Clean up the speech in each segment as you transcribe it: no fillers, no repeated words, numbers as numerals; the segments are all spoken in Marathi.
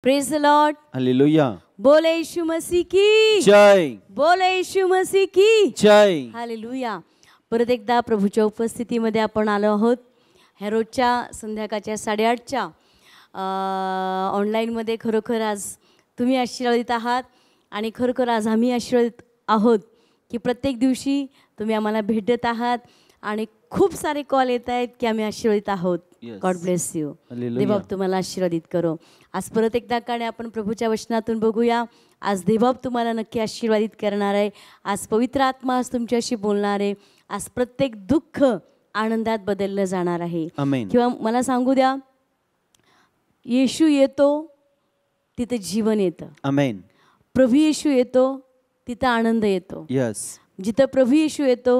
Praise the Lord, hallelujah. बोले यीशु मसीह की जय. बोले यीशु मसीह की जय. हालेलुया. परत एकदा प्रभूच्या उपस्थितीमध्ये आपण आलो आहोत. ह्या रोजच्या संध्याकाळच्या 8:30च्या ऑनलाईनमध्ये खरोखर आज तुम्ही आशीर्वादित आहात आणि खरोखर आज आम्ही आशीर्वादित आहोत की प्रत्येक दिवशी तुम्ही आम्हाला भेट देत आहात आणि खूप सारे कॉल येत आहेत की आम्ही आशीर्वादित आहोत. God bless you. देवबाप तुम्हाला आशीर्वादित करो. आज परत एकदा काळे आपण प्रभूच्या वचनातून बघूया. आज देवबाप तुम्हाला नक्की आशीर्वादित करणार आहे. आज पवित्र आत्मा आज तुमच्याशी बोलणार आहे. आज प्रत्येक दुःख आनंदात बदललं जाणार आहे. किंवा मला सांगू द्या, येशू येतो तिथे जीवन येतं. आमेन. प्रभू येशू येतो तिथं आनंद येतो. यस. जिथं प्रभू येशू येतो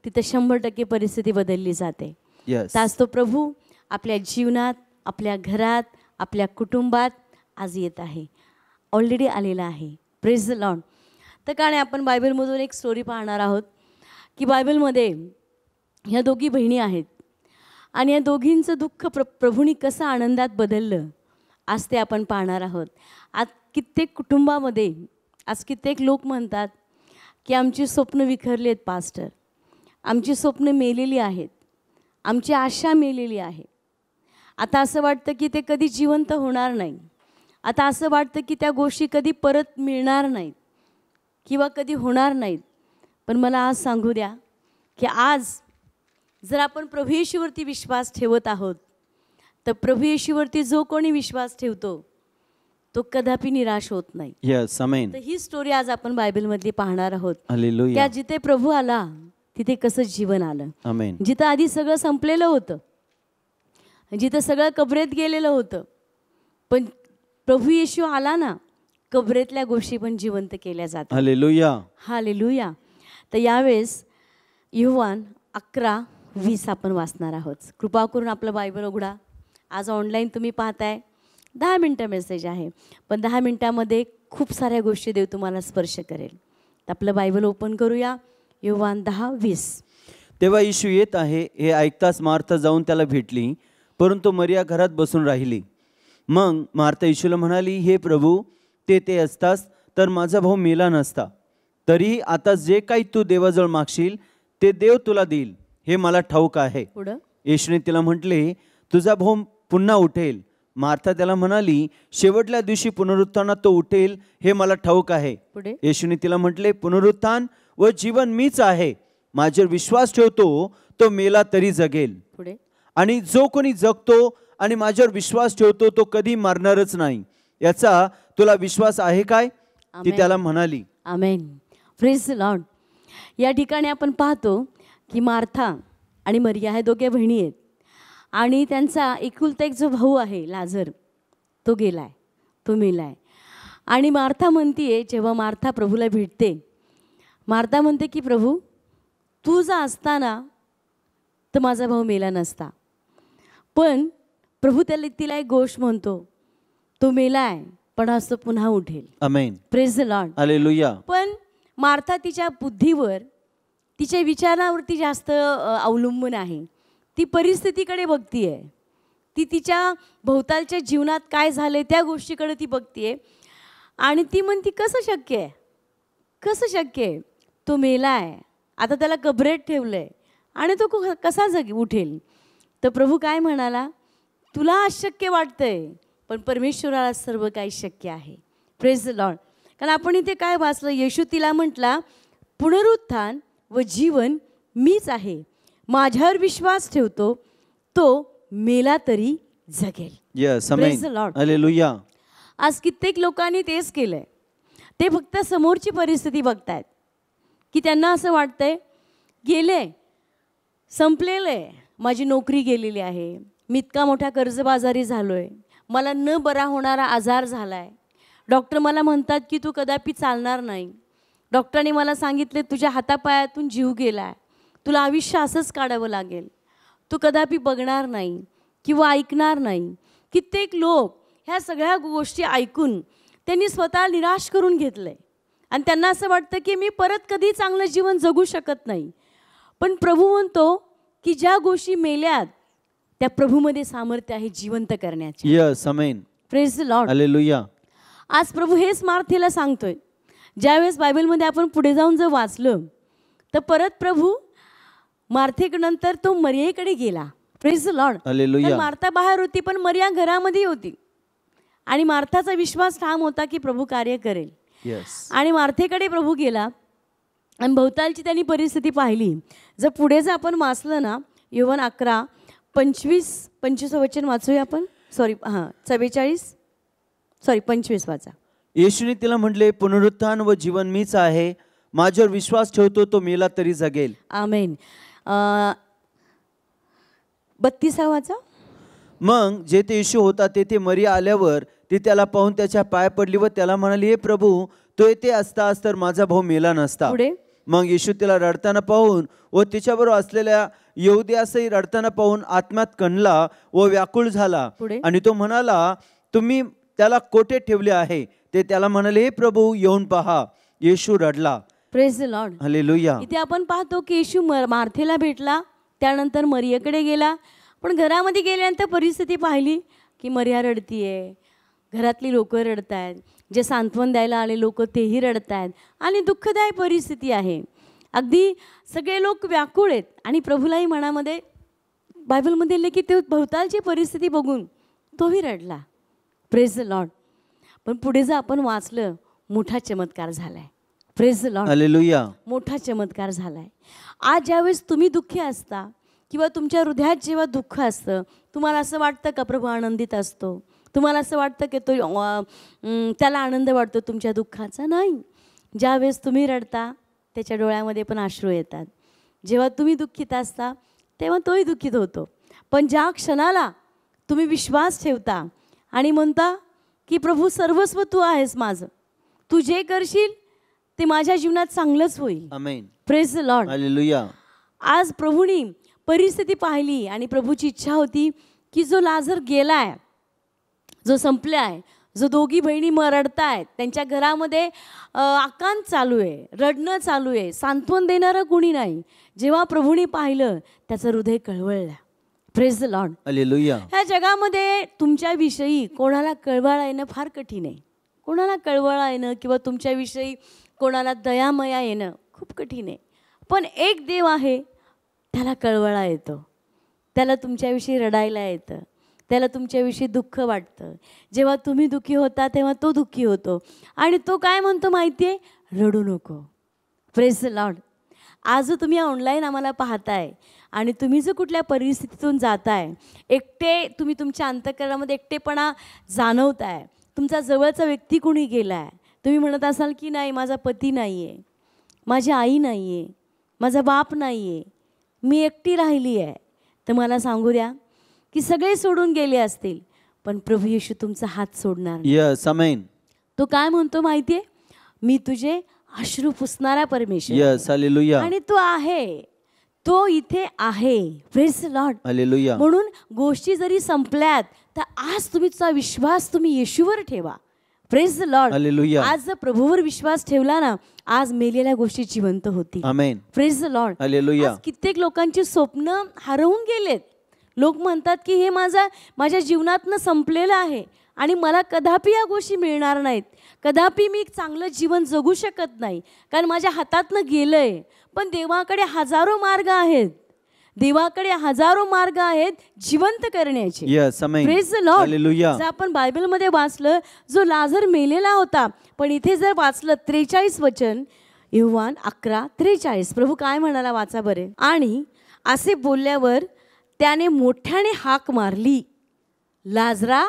तिथं 100% परिस्थिती बदलली जाते. आज तो प्रभू आपल्या जीवनात, आपल्या घरात, आपल्या कुटुंबात आज येत आहे, ऑलरेडी आलेला आहे. Praise the Lord. तर काय आपण बायबलमधून एक स्टोरी पाहणार आहोत की बायबलमध्ये ह्या दोघी बहिणी आहेत आणि या दोघींचं दुःख प्रभूनी कसं आनंदात बदललं आज ते आपण पाहणार आहोत. आज कित्येक कुटुंबामध्ये आज कित्येक लोक म्हणतात की आमची स्वप्न विखरली आहेत पास्टर, आमची स्वप्न मेलेली आहेत, आमची आशा मेलेली आहे. आता असं वाटतं की ते कधी जिवंत होणार नाही. आता असं वाटतं की त्या गोष्टी कधी परत मिळणार नाहीत किंवा कधी होणार नाहीत. पण मला आज सांगू द्या की आज जर आपण प्रभू येशूवरती विश्वास ठेवत आहोत तर प्रभू येशूवरती जो कोणी विश्वास ठेवतो तो कदापि निराश होत नाही. यस. आमेन. तर ही स्टोरी आज आपण बायबलमधली पाहणार आहोत. हालेलुया. त्या जिथे प्रभू आला तिथे कसं जीवन आलं. आमेन. जिथं आधी सगळं संपलेलं होतं, जिथं सगळं कबरेत गेलेलं होतं, पण प्रभू येशू आला ना, कबरेतल्या गोष्टी पण जिवंत केल्या जातात. हालेलुया. हालेलुया. तर यावेळेस योहान 11:20 आपण वाचणार आहोत. कृपा करून आपलं बायबल उघडा. आज ऑनलाईन तुम्ही पाहताय, 10 मिनटं मेसेज आहे, पण 10 मिनटामध्ये खूप साऱ्या गोष्टी देव तुम्हाला स्पर्श करेल. तर आपलं बायबल ओपन करूया. योहान 10:20. तेव्हा येशू येत आहे हे ऐकताच मार्था जाऊन त्याला भेटली, परंतु मरिया घरात बसून राहिली. मग मार्था येशूला म्हणाली, हे प्रभू, ते असतास तर माझा भाऊ मेला नसता. तरीही आता जे काही तू देवाजवळ मागशील ते देव तुला देईल, हे मला ठाऊक आहे. पुढं येशूने तिला म्हटले, तुझा भाऊ पुन्हा उठेल. मार्था त्याला म्हणाली, शेवटल्या दिवशी पुनरुत्थानात तो उठेल, हे मला ठाऊक आहे. पुढे येशूने तिला म्हटले, पुनरुत्थान व जीवन मीच आहे. माझ्यावर विश्वास ठेवतो तो मेला तरी जगेल. पुढे आणि जो कोणी जगतो आणि माझ्यावर विश्वास ठेवतो तो कधी मरणारच नाही. याचा तुला विश्वास आहे काय? ती त्याला म्हणाली. आमेन. Praise the Lord. या ठिकाणी आपण पाहतो की मार्था आणि मरिया ह्या दोघे बहिणी आहेत आणि त्यांचा एकुलता एक जो भाऊ आहे लाजर, तो गेलाय, तो मेलाय. आणि मार्था म्हणतीये, जेव्हा मार्था प्रभूला भेटते, मार्था म्हणते की प्रभू, तू जर असताना तर माझा भाऊ मेला नसता. पण प्रभू तिला एक गोष्ट म्हणतो, तो मेलाय पण आज तो पुन्हा उठेल. Amen. Praise the Lord. Hallelujah. पण मार्था तिच्या बुद्धीवर, तिच्या विचारावरती जास्त अवलंबून आहे. ती परिस्थितीकडे बघतीये, ती तिच्या भोवतालच्या जीवनात काय झाले त्या गोष्टीकडे ती बघतीये आणि ती म्हणती, कसं शक्य आहे, कसं शक्य आहे, तो मेलाय, आता त्याला कबरेत ठेवलंय आणि तो कसा उठेल. तर प्रभू काय म्हणाला, तुला अशक्य वाटतंय पण परमेश्वराला सर्व काही शक्य आहे. Praise the Lord. कारण आपण इथे काय वाचलं, येशू तिला म्हटला, पुनरुत्थान व जीवन मीच आहे. माझ्यावर विश्वास ठेवतो तो मेला तरी जगेल. Yes. Amen. Praise the Lord. Hallelujah. आज कित्येक लोकांनी तेच केलंय. ते फक्त समोरची परिस्थिती बघतायत की त्यांना असं वाटतंय, गेले, संपलेलं आहे, माझी नोकरी गेलेली आहे, मी इतका मोठा कर्जबाजारी झालो आहे, मला न बरा होणारा आजार झाला आहे, डॉक्टर मला म्हणतात की तू कदापि चालणार नाही, डॉक्टरांनी मला सांगितले तुझ्या हातापायातून जीव गेला आहे, तुला आयुष्य असंच काढावं लागेल, तू कदापि बघणार नाही किंवा ऐकणार नाही. कित्येक लोक ह्या सगळ्या गोष्टी ऐकून त्यांनी स्वतः निराश करून घेतलं आहे आणि त्यांना असं वाटतं की मी परत कधी चांगलं जीवन जगू शकत नाही. पण प्रभू म्हणतो की ज्या गोष्टी मेल्यात त्या प्रभूमध्ये सामर्थ्य आहे जिवंत करण्याचे. Yes. Amen. Praise the Lord. Hallelujah. आज प्रभू हेच मार्थेला सांगतोय. ज्यावेळेस बायबलमध्ये आपण पुढे जाऊन जर वाचलं तर परत प्रभू मार्थेनंतर तो मरियेकडे गेला. Praise the Lord. हालेलुया. तर मार्था बाहेर होती पण मरिया घरामध्ये होती आणि मार्थाचा विश्वास ठाम होता की प्रभू कार्य करेल. येस. आणि मार्थेकडे प्रभू गेला आणि भोवतालची त्यांनी परिस्थिती पाहिली. जर पुढे जर आपण वाचलं ना, योहान 11:25 वचन वाचूया आपण. सॉरी 25 वाचा. येशूने तिला म्हटले, पुनरुत्थान व जीवन मीच आहे. माझ्यावर विश्वास ठेवतो तो मेला तरी जगेल. आमेन. 32 वाचा. मग जेथे येशू होता तेथे मरिया आल्यावर ती त्याला पाहून त्याच्या पाय पडली व त्याला म्हणाली, हे प्रभू, तो येथे असतास तर माझा भाऊ मेला नसता. पुढे. मग येशू तिला रडताना पाहून व तिच्याबरोबर असलेल्या यहुद्यासही रडताना पाहून आत्म्यात कणला व व्याकुळ झाला. पुढे. आणि तो म्हणाला, तुम्ही त्याला कोठे ठेवले आहे? ते त्याला म्हणाले, हे प्रभू, येऊन पहा. येशू रडला. Praise the Lord. हालेलुया. इथे आपण पाहतो की येशू मार्थेला भेटला, त्यानंतर मरियेकडे गेला. पण घरामध्ये गेल्यानंतर परिस्थिती पाहिली की मरिया रडतीये, घरातली लोक रडत आहेत, जे सांत्वन द्यायला आले लोक तेही रडत आहेत आणि दुःखदायक परिस्थिती आहे. अगदी सगळे लोक व्याकुळ आहेत आणि प्रभूलाही मनामध्ये बायबलमध्ये लिहिले की ते भोवतालची परिस्थिती बघून तोही रडला. Praise the Lord. पण पुढे जर आपण वाचलं, मोठा चमत्कार झालाय. Praise the Lord. हालेलुया. मोठा चमत्कार झालाय. आज ज्यावेळेस तुम्ही दुःखी असता किंवा तुमच्या हृदयात जेव्हा दुःख असतं, तुम्हाला असं वाटतं का प्रभू आनंदित असतो? तुम्हाला असं वाटतं की तो त्याला आनंद वाटतो तुमच्या दुःखाचा? नाही. ज्यावेळेस तुम्ही रडता त्याच्या डोळ्यामध्ये पण अश्रू येतात. जेव्हा तुम्ही दुःखीत असता तेव्हा तोही दुःखित होतो. पण ज्या क्षणाला तुम्ही विश्वास ठेवता आणि म्हणता की प्रभू, सर्वस्व तू आहेस माझं, तू जे करशील ते माझ्या जीवनात चांगलंच होईल. Amen. Praise the Lord. Hallelujah. आज प्रभूनी परिस्थिती पाहिली आणि प्रभूची इच्छा होती की जो लाजर गेलाय, जो संपलाय, जो दोघी बहिणी रडतायत, त्यांच्या घरामध्ये आकांत चालू आहे, रडणं चालू आहे, सांत्वन देणारं कोणी नाही. जेव्हा प्रभूने पाहिलं त्याचं हृदय कळवळलं. Praise the Lord. हालेलुया. ह्या जगामध्ये तुमच्याविषयी कोणाला कळवळा येणं फार कठीण आहे. कोणाला कळवळा येणं किंवा तुमच्याविषयी कोणाला दयामया येणं खूप कठीण आहे. पण एक देव आहे, त्याला कळवळा येतो, त्याला तुमच्याविषयी रडायला येतं, त्याला तुमच्याविषयी दुःख वाटतं. जेव्हा तुम्ही दुःखी होता तेव्हा तो दुःखी होतो आणि तो काय म्हणतो माहिती आहे? रडू नको. Praise the Lord. आज तुम्ही ऑनलाईन आम्हाला पाहताय आणि तुम्ही जर कुठल्या परिस्थितीतून जाताय, एकटे तुम्ही तुमच्या अंतःकरणामध्ये एकटेपणा जाणवताय, तुमचा जवळचा व्यक्ती कोणी गेला आहे, तुम्ही म्हणत असाल की नाही, माझा पती नाही आहे, माझी आई नाही आहे, माझा बाप नाही आहे, मी एकटी राहिली आहे, तर मला सांगू द्या की सगळे सोडून गेले असतील पण प्रभू येशू तुमचा हात सोडणार नाही. यस. आमेन. तो काय म्हणतो माहिती आहे? मी तुझे अश्रू पुसणारा परमेश्वर आहे. यस. हालेलुया. आणि तो आहे, तो इथे आहे. Praise the Lord. हालेलुया. म्हणून गोष्टी जरी संपल्यात तर आज तुमचा विश्वास तुम्ही येशूवर ठेवा. Praise the Lord. हालेलुया. आज जर प्रभूवर विश्वास ठेवला ना, आज मेलेल्या गोष्टी जिवंत होतील. Amen. Praise the Lord. Hallelujah. आज कित्येक लोकांची स्वप्न हरवून गेलेत. लोक म्हणतात की हे माझ्या जीवनातनं संपलेलं आहे आणि मला कदापि या गोष्टी मिळणार नाहीत, कदापि मी चांगलं जीवन जगू शकत नाही कारण माझ्या हातातनं गेलं आहे. पण देवाकडे हजारो मार्ग आहेत, देवाकडे हजारो मार्ग आहेत जिवंत करण्याचे. Yes. Amen. Praise the Lord. Hallelujah. जर आपण बायबलमध्ये वाचलं, जो लाजर मेलेला होता, पण इथे जर वाचलं 43 वचन, योहान 11:43, प्रभू काय म्हणाला वाचा बरे. आणि असे बोलल्यावर त्याने मोठ्याने हाक मारली, लाजरा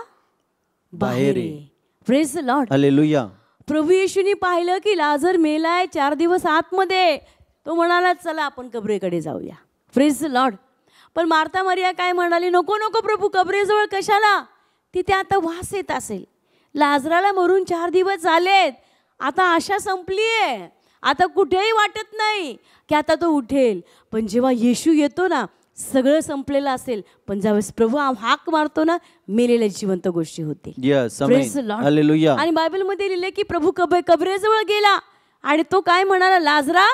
बाहेर ये. Praise the Lord. हालेलुया. प्रभू येशूनी पाहिलं की लाजर मेलाय 4 दिवस आतमध्ये. तो म्हणाला, चला आपण कबरेकडे जाऊया. Praise the Lord. पण मार्था मरिया काय म्हणाली? नको नको प्रभू, कबरेजवळ कशाला? तिथे आता वास येत असेल, लाजराला मरून 4 दिवस झालेत, आता आशा संपली आहे, आता कुठेही वाटत नाही की आता तो उठेल. पण जेव्हा येशू येतो ना, सगळं संपलेलं असेल, पण ज्यावेळेस प्रभू हाक मारतो ना, मेलेल्या जिवंत गोष्टी होतील. Yes. Praise the amen. Lord. Hallelujah. आणि बायबलमध्ये लिहिले की प्रभू कबरेजवळ गेला आणि तो काय म्हणाला? लाजरा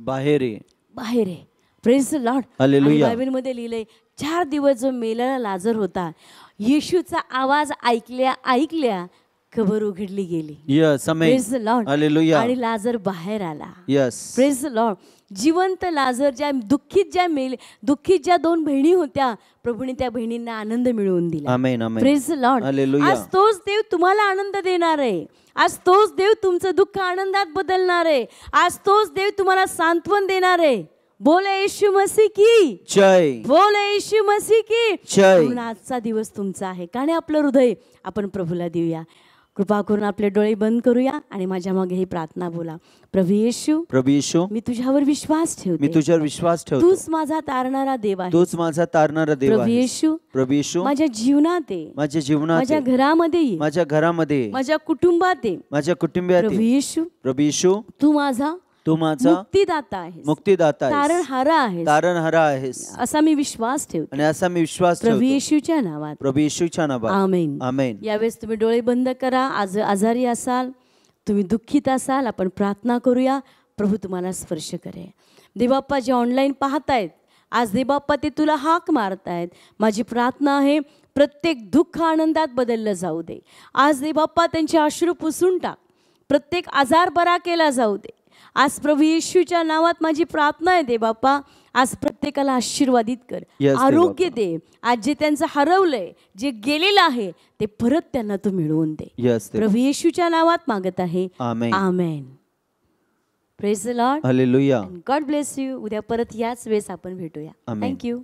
बाहेर ये. बाहेर आहे. Praise the Lord. हालेलुया. बायबलमध्ये लिहिलंय 4 दिवस जो मेलेला लाजर होता, येशूचा आवाज ऐकल्या कबर उघडली गेली. Yes amen. Praise the Lord. Hallelujah. आणि लाजर बाहेर आला. यस. Praise the Lord. जिवंत लाजर, दुःखीत ज्या 2 बहिणी होत्या, प्रभूने त्या बहिणींना आनंद मिळवून दिला. Amen amen. Praise the Lord. Hallelujah. आज तोच देव तुम्हाला आनंद देणार आहे. आज तोच देव तुमचं दुःख आनंदात बदलणार आहे. आज तोच देव तुम्हाला सांत्वन देणार आहे. बोले येशू मसीह की जय. बोले येशू मसीह की जय. म्हणून आजचा दिवस तुमचा आहे. आणि आपलं हृदय आपण प्रभूला देऊया. कृपा करून आपले डोळे बंद करूया आणि माझ्या मागे ही प्रार्थना बोला. प्रभू येशू, मी तुझ्यावर विश्वास ठेवते. मी तुझ्यावर विश्वास ठेवतो. तूच माझा तारणारा देव आहे. तूच माझा तारणारा देव प्रभू आहे. प्रभू येशू, माझ्या जीवनात ये. माझ्या जीवनात माझ्या ये. घरामध्ये ये. माझ्या घरामध्ये ये. माझ्या कुटुंबात ये. माझ्या कुटुंबात प्रभू ये. येशू, प्रभू येशू, तू माझा तू माझा मुक्तिदाता आहेस. मुक्तिदाता आहेस. तारणहारा आहेस. तारणहारा आहेस. असा मी विश्वास ठेवते. आणि असा मी विश्वास प्रभू ठेवतो. येशूच्या नावात. प्रभू येशूच्या नावात. आमेन. आमेन. यावेळेस तुम्ही डोळे बंद करा. आज आजारी असाल, तुम्ही दुःखित असाल, आपण प्रार्थना करूया. प्रभू तुम्हाला स्पर्श करे. देवबाप्पा जे ऑनलाईन पाहतायत, आज देवबाप्पा ते तुला हाक मारतायत. माझी प्रार्थना आहे, प्रत्येक दुःख आनंदात बदललं जाऊ दे. आज देवबाप्पा त्यांचे अश्रू पुसून टाक. प्रत्येक आजार बरा केला जाऊ दे. आज प्रभू येशूच्या नावात माझी प्रार्थना आहे देवबाप्पा, आज प्रत्येकाला आशीर्वादित कर. Yes, आरोग्य दे. आज जे त्यांचं हरवलंय, जे गेलेलं आहे, ते परत त्यांना तू मिळवून दे. Yes, प्रभू येशूच्या नावात मागत आहे. Amen. Amen. Praise the Lord. Hallelujah. God bless you. उद्या परत याच वेळेस आपण भेटूया. आमेन. थँक्यू.